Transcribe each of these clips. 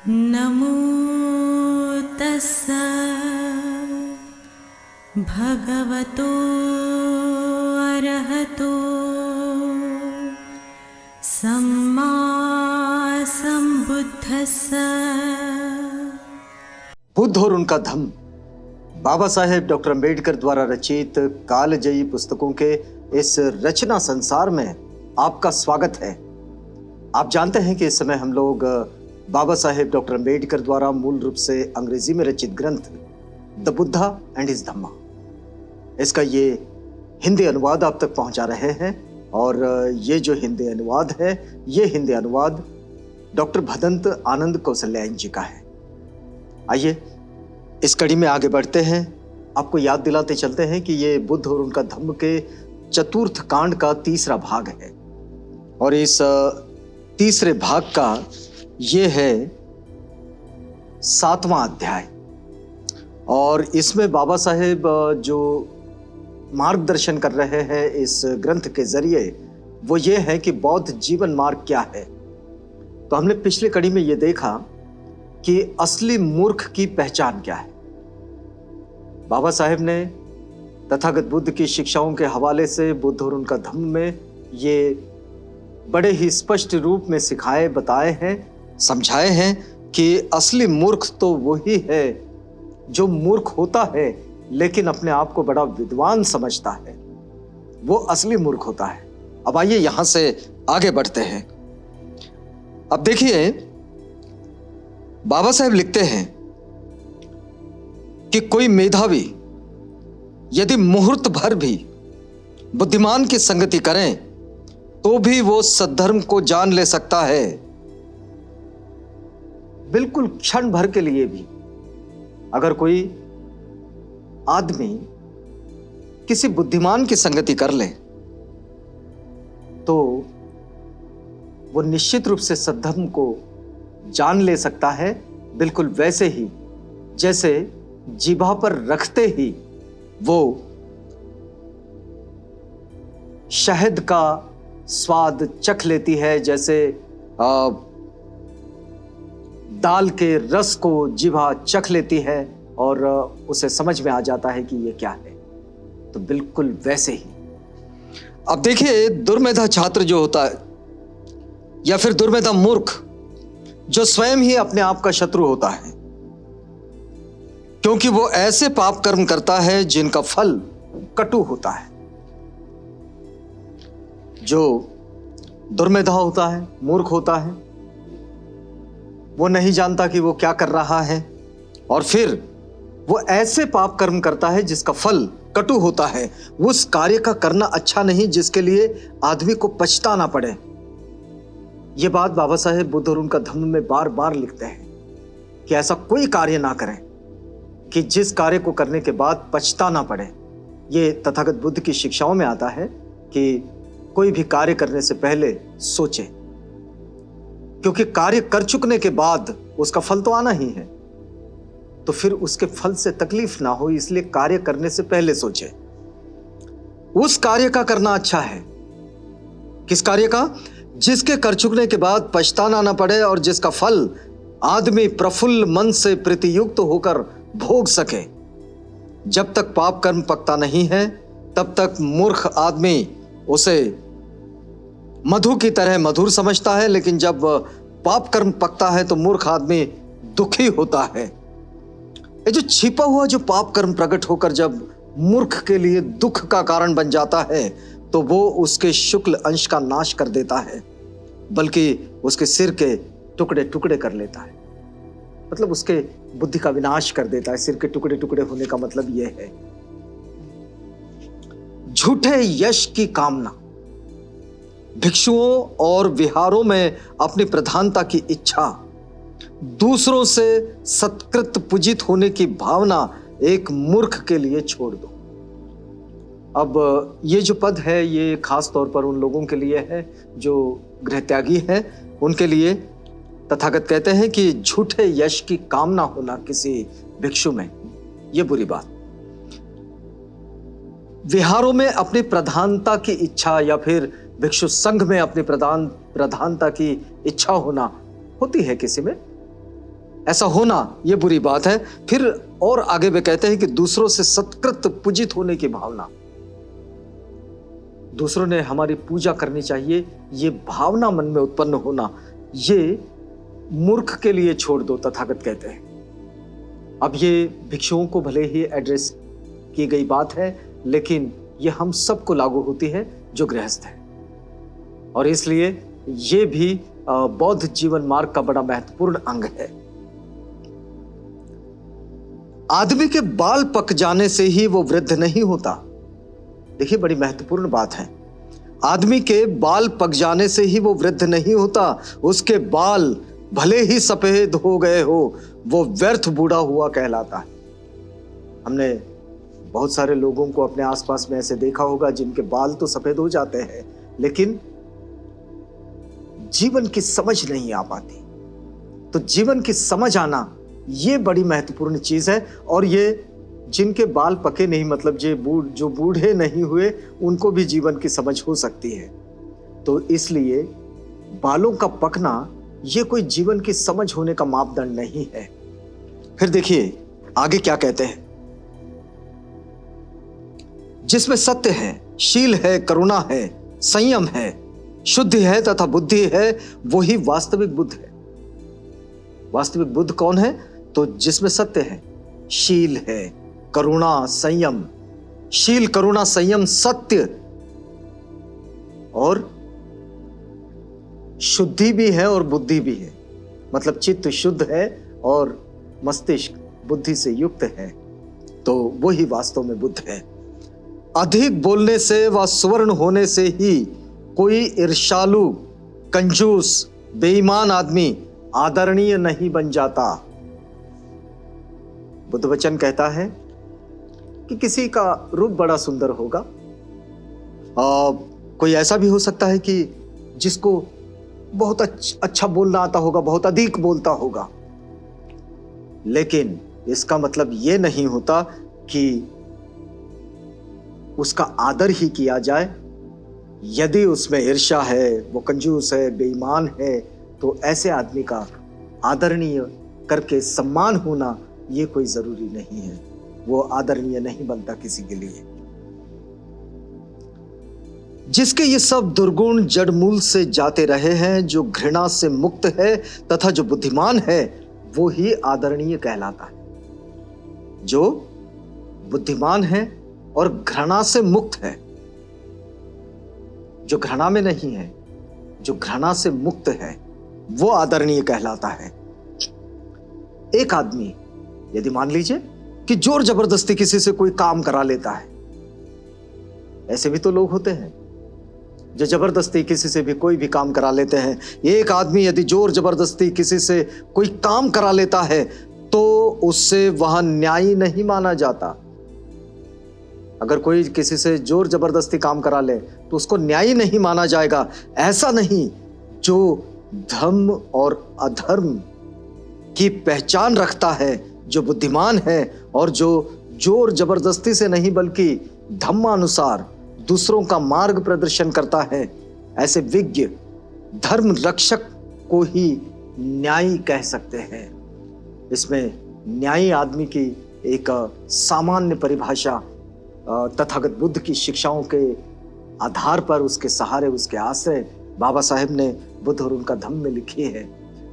नमो तस्स भगवतो अरहतो सम्मा संबुद्धस्स। बुद्ध और उनका धम्म बाबा साहेब डॉक्टर अम्बेडकर द्वारा रचित कालजयी पुस्तकों के इस रचना संसार में आपका स्वागत है। आप जानते हैं कि इस समय हम लोग बाबा साहेब डॉक्टर अम्बेडकर द्वारा मूल रूप से अंग्रेजी में रचित ग्रंथ द बुद्धा एंड हिज धम्मा, इसका ये हिंदी अनुवाद आप तक पहुंचा रहे हैं। और ये जो हिंदी अनुवाद है, ये हिंदी अनुवाद डॉक्टर भदंत आनंद कौशल्यायन जी का है। आइए इस कड़ी में आगे बढ़ते हैं। आपको याद दिलाते चलते हैं कि ये बुद्ध और उनका धम्म के चतुर्थ कांड का तीसरा भाग है और इस तीसरे भाग का ये है 7वां अध्याय। और इसमें बाबा साहेब जो मार्गदर्शन कर रहे हैं इस ग्रंथ के जरिए वो ये है कि बौद्ध जीवन मार्ग क्या है। तो हमने पिछली कड़ी में ये देखा कि असली मूर्ख की पहचान क्या है। बाबा साहेब ने तथागत बुद्ध की शिक्षाओं के हवाले से बुद्ध और उनका धम्म में ये बड़े ही स्पष्ट रूप में सिखाए, बताए हैं, समझाए हैं कि असली मूर्ख तो वही है जो मूर्ख होता है लेकिन अपने आप को बड़ा विद्वान समझता है, वो असली मूर्ख होता है। अब आइए यहां से आगे बढ़ते हैं। अब देखिए बाबा साहेब लिखते हैं कि कोई मेधावी यदि मुहूर्त भर भी बुद्धिमान की संगति करें तो भी वो सद्धर्म को जान ले सकता है। बिल्कुल क्षण भर के लिए भी अगर कोई आदमी किसी बुद्धिमान की संगति कर ले तो वो निश्चित रूप से सद्धर्म को जान ले सकता है। बिल्कुल वैसे ही जैसे जीभा पर रखते ही वो शहद का स्वाद चख लेती है, जैसे दाल के रस को जीभा चख लेती है और उसे समझ में आ जाता है कि ये क्या है। तो बिल्कुल वैसे ही अब देखिए दुर्मेधा छात्र जो होता है या फिर दुर्मेधा मूर्ख जो स्वयं ही अपने आप का शत्रु होता है, क्योंकि वो ऐसे पाप कर्म करता है जिनका फल कटु होता है। जो दुर्मेधा होता है, मूर्ख होता है, वो नहीं जानता कि वो क्या कर रहा है और फिर वो ऐसे पाप कर्म करता है जिसका फल कटु होता है। उस कार्य का करना अच्छा नहीं जिसके लिए आदमी को पछताना पड़े। ये बात बाबा साहेब बुद्ध और उनका धम्म में बार बार लिखते हैं कि ऐसा कोई कार्य ना करें कि जिस कार्य को करने के बाद पछताना पड़े। ये तथागत बुद्ध की शिक्षाओं में आता है कि कोई भी कार्य करने से पहले सोचे, क्योंकि कार्य कर चुकने के बाद उसका फल तो आना ही है, तो फिर उसके फल से तकलीफ ना हो, इसलिए कार्य करने से पहले सोचे। उस कार्य का करना अच्छा है। किस कार्य का? जिसके कर चुकने के बाद पछताना ना पड़े और जिसका फल आदमी प्रफुल्ल मन से प्रीतियुक्त होकर भोग सके। जब तक पाप कर्म पकता नहीं है तब तक मूर्ख आदमी उसे मधु की तरह मधुर समझता है, लेकिन जब पाप कर्म पकता है तो मूर्ख आदमी दुखी होता है। ये जो छिपा हुआ जो पाप कर्म प्रकट होकर जब मूर्ख के लिए दुख का कारण बन जाता है तो वो उसके शुक्ल अंश का नाश कर देता है, बल्कि उसके सिर के टुकड़े टुकड़े कर लेता है। मतलब उसके बुद्धि का विनाश कर देता है। सिर के टुकड़े टुकड़े होने का मतलब यह है झूठे यश की कामना, भिक्षुओं और विहारों में अपनी प्रधानता की इच्छा, दूसरों से सत्कृत पूजित होने की भावना एक मूर्ख के लिए छोड़ दो। अब ये जो पद है ये खास तौर पर उन लोगों के लिए है जो गृहत्यागी हैं। उनके लिए तथागत कहते हैं कि झूठे यश की कामना होना किसी भिक्षु में ये बुरी बात। विहारों में अपनी प्रधानता की इच्छा या फिर भिक्षु संघ में अपनी प्रधानता की इच्छा होना होती है किसी में, ऐसा होना ये बुरी बात है। फिर और आगे वे कहते हैं कि दूसरों से सत्कृत पूजित होने की भावना, दूसरों ने हमारी पूजा करनी चाहिए, ये भावना मन में उत्पन्न होना, ये मूर्ख के लिए छोड़ दो, तथागत कहते हैं। अब ये भिक्षुओं को भले ही एड्रेस की गई बात है, लेकिन ये हम सबको लागू होती है जो गृहस्थ है, और इसलिए ये भी बौद्ध जीवन मार्ग का बड़ा महत्वपूर्ण अंग है। आदमी के बाल पक जाने से ही वो वृद्ध नहीं होता। देखिए, बड़ी महत्वपूर्ण बात है। आदमी के बाल पक जाने से ही वो वृद्ध नहीं होता। उसके बाल भले ही सफेद हो गए हो, वो व्यर्थ बूढ़ा हुआ कहलाता है। हमने बहुत सारे लोगों को अपने आसपास में ऐसे देखा होगा जिनके बाल तो सफेद हो जाते हैं, लेकिन जीवन की समझ नहीं आ पाती। तो जीवन की समझ आना ये बड़ी महत्वपूर्ण चीज है। और ये जिनके बाल पके नहीं, मतलब जो बूढ़े नहीं हुए, उनको भी जीवन की समझ हो सकती है। तो इसलिए बालों का पकना ये कोई जीवन की समझ होने का मापदंड नहीं है। फिर देखिए आगे क्या कहते हैं, जिसमें सत्य है, शील है, करुणा है, संयम है, शुद्धि है तथा बुद्धि है, वही वास्तविक बुद्ध है। वास्तविक बुद्ध कौन है? तो जिसमें सत्य है, शील है, करुणा, संयम, शील, करुणा, संयम, सत्य और शुद्धि भी है और बुद्धि भी है। मतलब चित्त शुद्ध है और मस्तिष्क बुद्धि से युक्त है, तो वही वास्तव में बुद्ध है। अधिक बोलने से व सुवर्ण होने से ही कोई ईर्ष्यालु, कंजूस, बेईमान आदमी आदरणीय नहीं बन जाता। बुद्ध वचन कहता है कि किसी का रूप बड़ा सुंदर होगा, कोई ऐसा भी हो सकता है कि जिसको बहुत अच्छा बोलना आता होगा, बहुत अधिक बोलता होगा, लेकिन इसका मतलब यह नहीं होता कि उसका आदर ही किया जाए। यदि उसमें ईर्ष्या है, वो कंजूस है, बेईमान है, तो ऐसे आदमी का आदरणीय करके सम्मान होना ये कोई जरूरी नहीं है। वो आदरणीय नहीं बनता किसी के लिए। जिसके ये सब दुर्गुण जड़ मूल से जाते रहे हैं, जो घृणा से मुक्त है तथा जो बुद्धिमान है, वो ही आदरणीय कहलाता है। जो बुद्धिमान है और घृणा से मुक्त है, जो घृणा में नहीं है, जो घृणा से मुक्त है, वो आदरणीय कहलाता है। एक आदमी यदि मान लीजिए कि जोर जबरदस्ती किसी से कोई काम करा लेता है, ऐसे भी तो लोग होते हैं जो जबरदस्ती किसी से भी कोई भी काम करा लेते हैं। एक आदमी यदि जोर जबरदस्ती किसी से कोई काम करा लेता है तो उससे वह न्यायी नहीं माना जाता। अगर कोई किसी से जोर जबरदस्ती काम करा ले तो उसको न्यायी नहीं माना जाएगा। ऐसा नहीं, जो धर्म और अधर्म की पहचान रखता है, जो बुद्धिमान है और जो जोर जबरदस्ती से नहीं बल्कि धम्मानुसार दूसरों का मार्ग प्रदर्शन करता है, ऐसे विज्ञ धर्म रक्षक को ही न्यायी कह सकते हैं। इसमें न्यायी आदमी की एक सामान्य परिभाषा तथागत बुद्ध की शिक्षाओं के आधार पर, उसके सहारे, उसके आश्रय बाबा साहेब ने बुद्ध और उनका धम्म में लिखी है।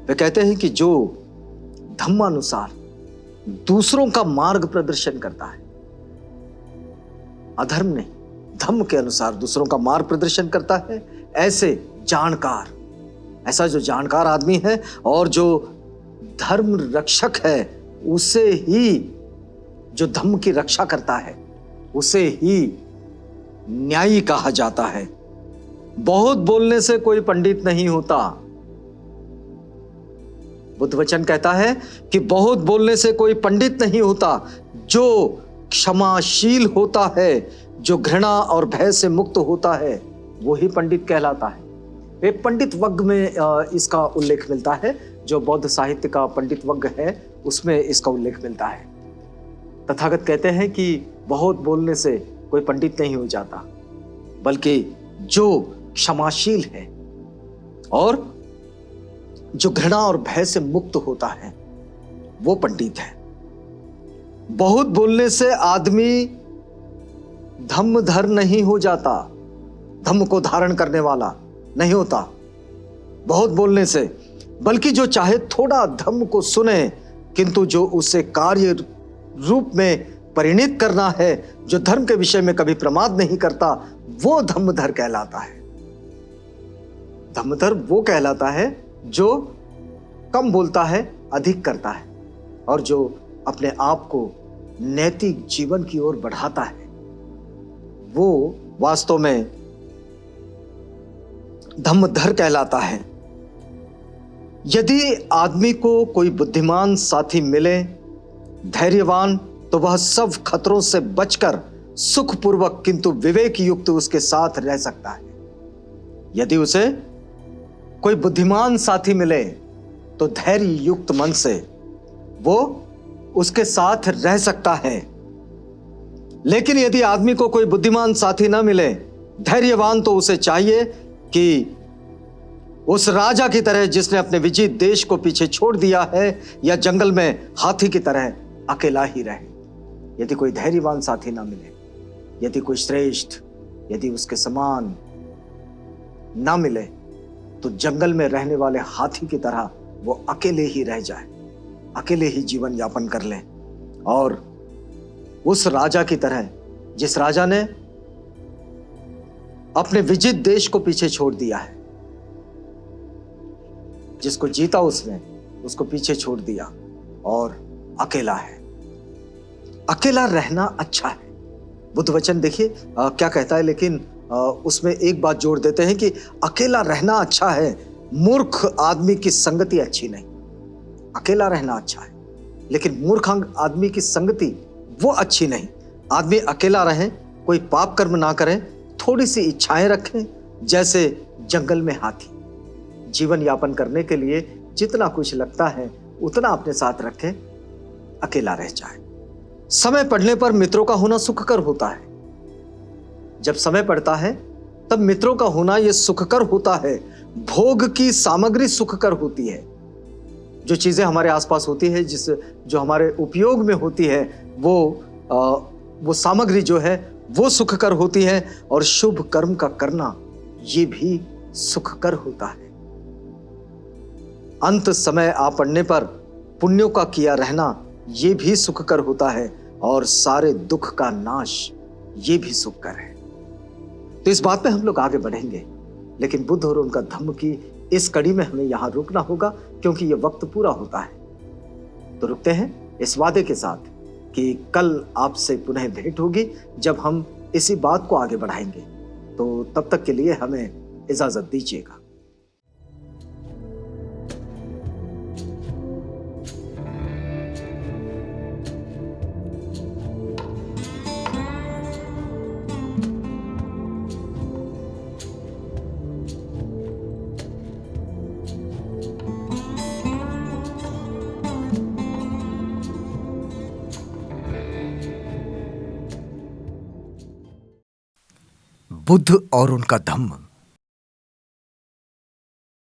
वे कहते हैं कि जो धम्मानुसार दूसरों का मार्ग प्रदर्शन करता है, अधर्म नहीं, धम्म के अनुसार दूसरों का मार्ग प्रदर्शन करता है, ऐसे जानकार, ऐसा जो जानकार आदमी है और जो धर्म रक्षक है, उसे ही, जो धम्म की रक्षा करता है, उसे ही न्यायी कहा जाता है। बहुत बोलने से कोई पंडित नहीं होता। बुद्ध वचन कहता है कि बहुत बोलने से कोई पंडित नहीं होता। जो क्षमाशील होता है, जो घृणा और भय से मुक्त होता है, वो ही पंडित कहलाता है। एक पंडित वर्ग में इसका उल्लेख मिलता है, जो बौद्ध साहित्य का पंडित वर्ग है उसमें इसका उल्लेख मिलता है। तथागत कहते हैं कि बहुत बोलने से कोई पंडित नहीं हो जाता, बल्कि जो क्षमाशील है और जो घृणा और भय से मुक्त होता है, वो पंडित है। बहुत बोलने से आदमी धम्मधर नहीं हो जाता, धम्म को धारण करने वाला नहीं होता बहुत बोलने से, बल्कि जो चाहे थोड़ा धम्म को सुने किंतु जो उसे कार्य रूप में परिणित करना है, जो धर्म के विषय में कभी प्रमाद नहीं करता, वो धम्मधर कहलाता है। धम्मधर वो कहलाता है जो कम बोलता है, अधिक करता है, और जो अपने आप को नैतिक जीवन की ओर बढ़ाता है, वो वास्तव में धम्मधर कहलाता है। यदि आदमी को कोई बुद्धिमान साथी मिले, धैर्यवान, तो वह सब खतरों से बचकर सुखपूर्वक किंतु विवेक युक्त उसके साथ रह सकता है। यदि उसे कोई बुद्धिमान साथी मिले तो धैर्य युक्त मन से वो उसके साथ रह सकता है। लेकिन यदि आदमी को कोई बुद्धिमान साथी ना मिले, धैर्यवान, तो उसे चाहिए कि उस राजा की तरह जिसने अपने विजित देश को पीछे छोड़ दिया है, या जंगल में हाथी की तरह अकेला ही रहे। यदि कोई धैर्यवान साथी ना मिले, यदि कोई श्रेष्ठ, यदि उसके समान ना मिले, तो जंगल में रहने वाले हाथी की तरह वो अकेले ही रह जाए, अकेले ही जीवन यापन कर ले। और उस राजा की तरह, जिस राजा ने अपने विजित देश को पीछे छोड़ दिया है, जिसको जीता उसने, उसको पीछे छोड़ दिया और अकेला है। अकेला रहना अच्छा है। बुद्ध वचन देखिए क्या कहता है, लेकिन उसमें एक बात जोड़ देते हैं कि अकेला रहना अच्छा है, मूर्ख आदमी की संगति अच्छी नहीं। अकेला रहना अच्छा है, लेकिन मूर्ख आदमी की संगति वो अच्छी नहीं। आदमी अकेला रहे, कोई पाप कर्म ना करे, थोड़ी सी इच्छाएं रखें, जैसे जंगल में हाथी। जीवन यापन करने के लिए जितना कुछ लगता है उतना अपने साथ रखें, अकेला रह जाए। समय पड़ने पर मित्रों का होना सुखकर होता है। जब समय पड़ता है तब मित्रों का होना यह सुखकर होता है। भोग की सामग्री सुखकर होती है। जो चीजें हमारे आसपास होती है, जो हमारे उपयोग में होती है, वो सामग्री जो है वो सुखकर होती है। और शुभ कर्म का करना ये भी सुखकर होता है। अंत समय आ पड़ने पर पुण्यों का किया रहना ये भी सुखकर होता है, और सारे दुख का नाश ये भी सुखकर है। तो इस बात में हम लोग आगे बढ़ेंगे, लेकिन बुद्ध और उनका धम्म की इस कड़ी में हमें यहां रुकना होगा, क्योंकि यह वक्त पूरा होता है। तो रुकते हैं इस वादे के साथ कि कल आपसे पुनः भेंट होगी, जब हम इसी बात को आगे बढ़ाएंगे। तो तब तक के लिए हमें इजाजत दीजिएगा। बुद्ध और उनका धम्म।